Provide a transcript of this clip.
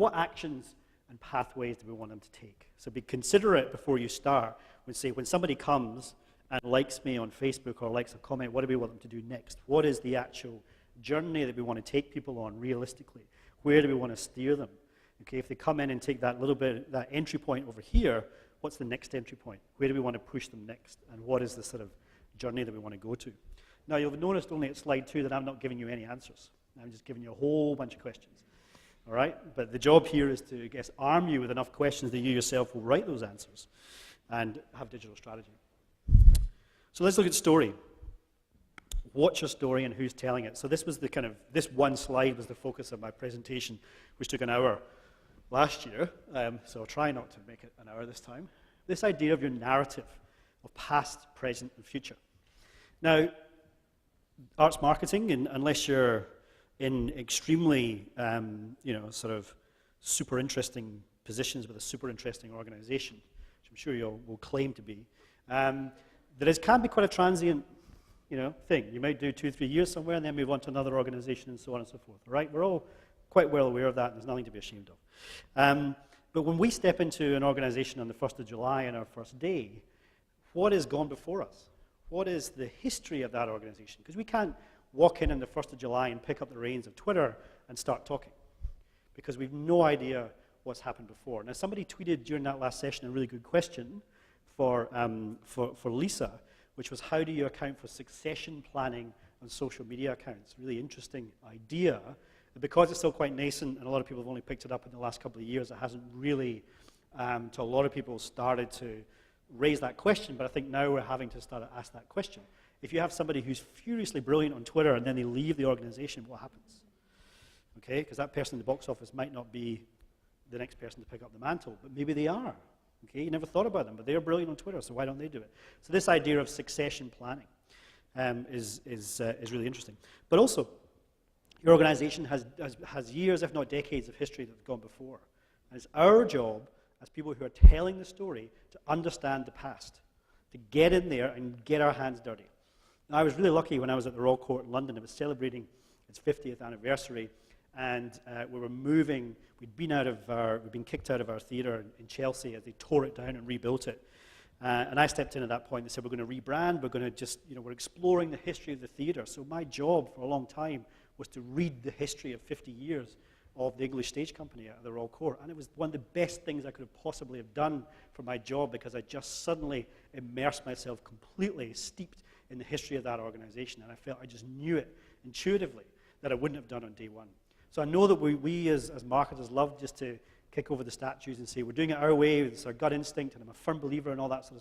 what actions and pathways do we want them to take? So be considerate before you start. When somebody comes and likes me on Facebook or likes a comment, what do we want them to do next? What is the actual journey that we want to take people on realistically? Where do we want to steer them? Okay, if they come in and take that little bit, that entry point over here, what's the next entry point? Where do we want to push them next? And what is the sort of journey that we want to go to? Now, you'll have noticed only at slide 2 that I'm not giving you any answers. I'm just giving you a whole bunch of questions. All right? But the job here is to, I guess, arm you with enough questions that you yourself will write those answers and have digital strategy. So let's look at story. What's your story and who's telling it? So this was this one slide was the focus of my presentation, which took an hour last year, so I'll try not to make it an hour this time. This idea of your narrative of past, present, and future. Now, arts marketing, unless you're in extremely, sort of super interesting positions with a super interesting organization, which I'm sure you will claim to be, can be quite a transient, thing. You might do 2-3 years somewhere and then move on to another organization and so on and so forth. All right, we're all quite well aware of that, and there's nothing to be ashamed of. But when we step into an organization on the 1st of July on our first day, what has gone before us? What is the history of that organization? Because we can't walk in on the 1st of July and pick up the reins of Twitter and start talking, because we've no idea what's happened before. Now, somebody tweeted during that last session a really good question for Lisa, which was, how do you account for succession planning on social media accounts? Really interesting idea. Because it's still quite nascent, and a lot of people have only picked it up in the last couple of years, it hasn't really, to a lot of people, started to raise that question, but I think now we're having to start to ask that question. If you have somebody who's furiously brilliant on Twitter and then they leave the organization, what happens? Okay, because that person in the box office might not be the next person to pick up the mantle, but maybe they are. Okay, you never thought about them, but they're brilliant on Twitter, so why don't they do it? So this idea of succession planning is really interesting. But also, your organization has years, if not decades, of history that have gone before. And it's our job, as people who are telling the story, to understand the past, to get in there and get our hands dirty. Now, I was really lucky when I was at the Royal Court in London. It was celebrating its 50th anniversary, and we were moving. We'd been kicked out of our theatre in Chelsea as they tore it down and rebuilt it. And I stepped in at that point and said, we're going to rebrand. We're going to just, we're exploring the history of the theatre. So my job for a long time was to read the history of 50 years of the English Stage Company at the Royal Court. And it was one of the best things I could have possibly have done for my job, because I just suddenly immersed myself completely, steeped in the history of that organization. And I felt I just knew it intuitively that I wouldn't have done on day one. So I know that we as marketers love just to kick over the statues and say, we're doing it our way, it's our gut instinct, and I'm a firm believer in all that sort of